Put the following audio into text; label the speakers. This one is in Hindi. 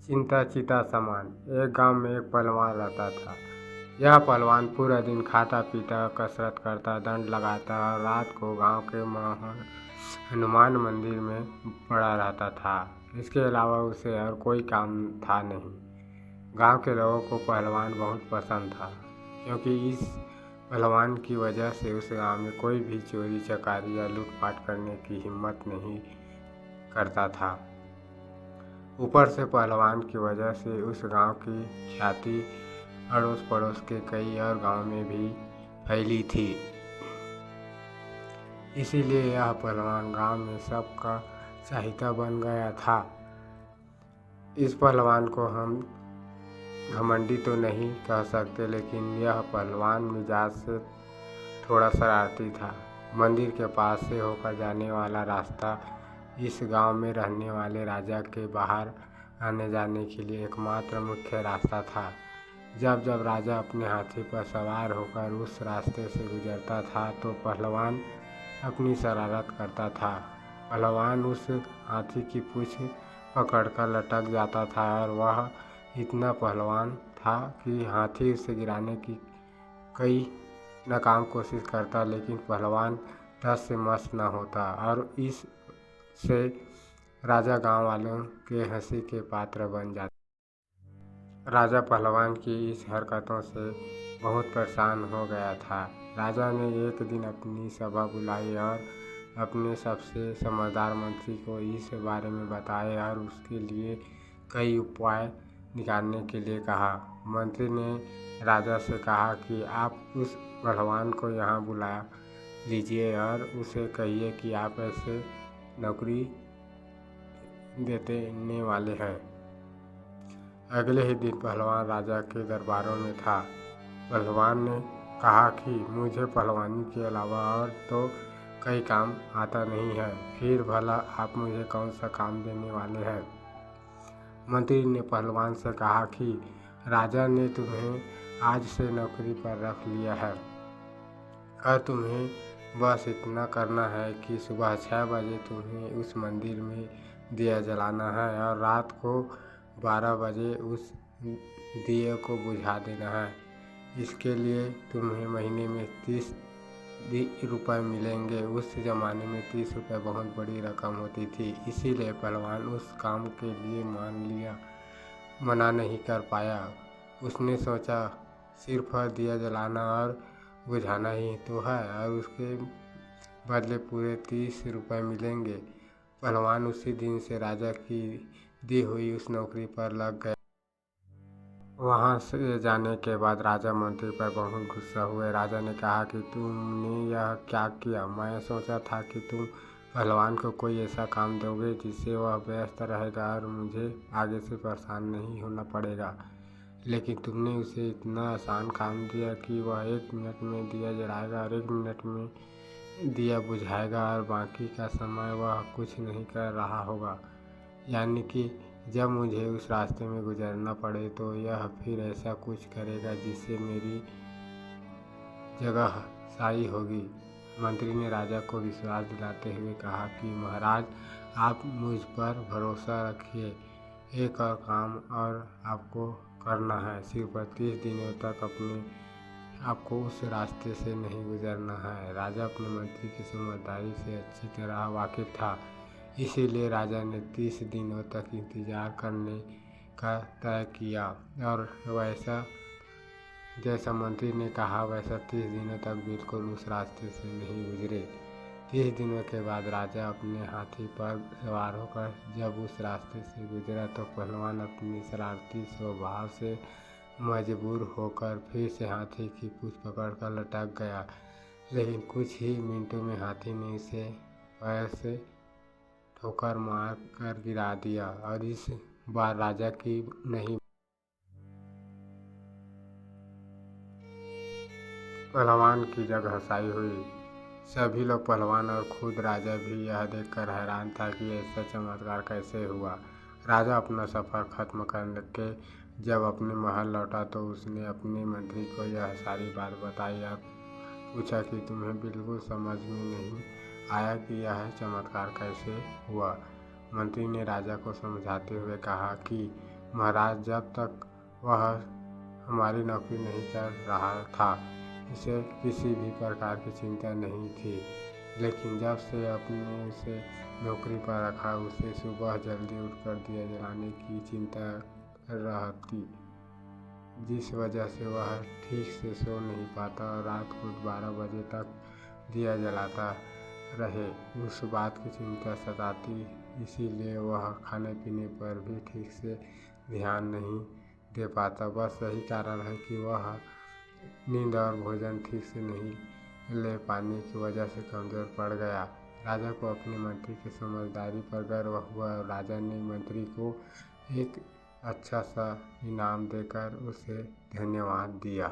Speaker 1: चिंता चिता समान। एक गांव में एक पहलवान रहता था। यह पहलवान पूरा दिन खाता पीता कसरत करता दंड लगाता और रात को गांव के हनुमान मंदिर में पड़ा रहता था। इसके अलावा उसे और कोई काम था नहीं। गांव के लोगों को पहलवान बहुत पसंद था, क्योंकि इस पहलवान की वजह से उस गांव में कोई भी चोरी चकारी या लूटपाट करने की हिम्मत नहीं करता था। ऊपर से पहलवान की वजह से उस गांव की ख्याति अड़ोस पड़ोस के कई और गांव में भी फैली थी। इसीलिए यह पहलवान गांव में सबका चाहता बन गया था। इस पहलवान को हम घमंडी तो नहीं कह सकते, लेकिन यह पहलवान मिजाज से थोड़ा शरारती था। मंदिर के पास से होकर जाने वाला रास्ता इस गांव में रहने वाले राजा के बाहर आने जाने के लिए एकमात्र मुख्य रास्ता था। जब जब राजा अपने हाथी पर सवार होकर उस रास्ते से गुजरता था तो पहलवान अपनी शरारत करता था। पहलवान उस हाथी की पूंछ पकड़कर लटक जाता था और वह इतना पहलवान था कि हाथी उसे गिराने की कई नाकाम कोशिश करता, लेकिन पहलवान टस से मस न होता और इससे राजा गांव वालों के हंसी के पात्र बन जाता। राजा पहलवान की इस हरकतों से बहुत परेशान हो गया था। राजा ने एक दिन अपनी सभा बुलाई और अपने सबसे समझदार मंत्री को इस बारे में बताया और उसके लिए कई उपाय निकालने के लिए कहा। मंत्री ने राजा से कहा कि आप उस पहलवान को यहाँ बुला लीजिए और उसे कहिए कि आप ऐसे नौकरी देने वाले हैं। अगले ही दिन पहलवान राजा के दरबारों में था। पहलवान ने कहा कि मुझे पहलवानी के अलावा और तो कई काम आता नहीं है, फिर भला आप मुझे कौन सा काम देने वाले हैं। मंत्री ने पहलवान से कहा कि राजा ने तुम्हें आज से नौकरी पर रख लिया है और तुम्हें बस इतना करना है कि सुबह 6 बजे तुम्हें उस मंदिर में दिया जलाना है और रात को 12 बजे उस दिए को बुझा देना है। इसके लिए तुम्हें महीने में 30 रुपये मिलेंगे। उस ज़माने में 30 रुपये बहुत बड़ी रकम होती थी, इसीलिए पहलवान उस काम के लिए मना नहीं कर पाया। उसने सोचा सिर्फ दिया जलाना और बुझाना ही तो है और उसके बदले पूरे 30 रुपये मिलेंगे। पहलवान उसी दिन से राजा की दी हुई उस नौकरी पर लग गया। वहाँ से जाने के बाद राजा मंत्री पर बहुत गुस्सा हुए। राजा ने कहा कि तुमने यह क्या किया। मैं सोचा था कि तुम पहलवान को कोई ऐसा काम दोगे जिससे वह व्यस्त रहेगा और मुझे आगे से परेशान नहीं होना पड़ेगा, लेकिन तुमने उसे इतना आसान काम दिया कि वह 1 मिनट में दिया जलाएगा और 1 मिनट में दिया बुझाएगा और बाकी का समय वह कुछ नहीं कर रहा होगा। यानी कि जब मुझे उस रास्ते में गुजरना पड़े तो यह फिर ऐसा कुछ करेगा जिससे मेरी जगह साई होगी। मंत्री ने राजा को विश्वास दिलाते हुए कहा कि महाराज, आप मुझ पर भरोसा रखिए। एक और काम और आपको करना है। सिर्फ 30 दिनों तक आपको उस रास्ते से नहीं गुजरना है। राजा अपने मंत्री की समझदारी से अच्छी तरह वाकिफ था, इसीलिए राजा ने 30 दिनों तक इंतजार करने का तय किया और वैसा जैसा मंत्री ने कहा वैसा 30 दिनों तक बिल्कुल उस रास्ते से नहीं गुजरे। 30 दिनों के बाद राजा अपने हाथी पर सवार होकर जब उस रास्ते से गुजरा तो पहलवान अपनी शरारती स्वभाव से मजबूर होकर फिर से हाथी की पूंछ पकड़कर लटक गया, लेकिन कुछ ही मिनटों में हाथी ने उसे पैर से ठोकर मार कर गिरा दिया और इस बार राजा की नहीं पहलवान की जगह हंसाई हुई। सभी लोग, पहलवान और खुद राजा भी यह देखकर हैरान था कि ऐसा चमत्कार कैसे हुआ। राजा अपना सफ़र खत्म करके जब अपने महल लौटा तो उसने अपने मंत्री को यह सारी बात बताई और पूछा कि तुम्हें बिल्कुल समझ में नहीं आया कि यह चमत्कार कैसे हुआ। मंत्री ने राजा को समझाते हुए कहा कि महाराज, जब तक वह हमारी नौकरी नहीं कर रहा था इसे किसी भी प्रकार की चिंता नहीं थी, लेकिन जब से अपने उसे नौकरी पर रखा उसे सुबह जल्दी उठकर दिया जलाने की चिंता रहती, जिस वजह से वह ठीक से सो नहीं पाता और रात को 12 बजे तक दिया जलाता रहे। उस बात की चिंता सताती, इसीलिए वह खाने पीने पर भी ठीक से ध्यान नहीं दे पाता। बस यही कारण है कि वह नींद और भोजन ठीक से नहीं ले पाने की वजह से कमज़ोर पड़ गया। राजा को अपने मंत्री की समझदारी पर गर्व हुआ और राजा ने मंत्री को एक अच्छा सा इनाम देकर उसे धन्यवाद दिया।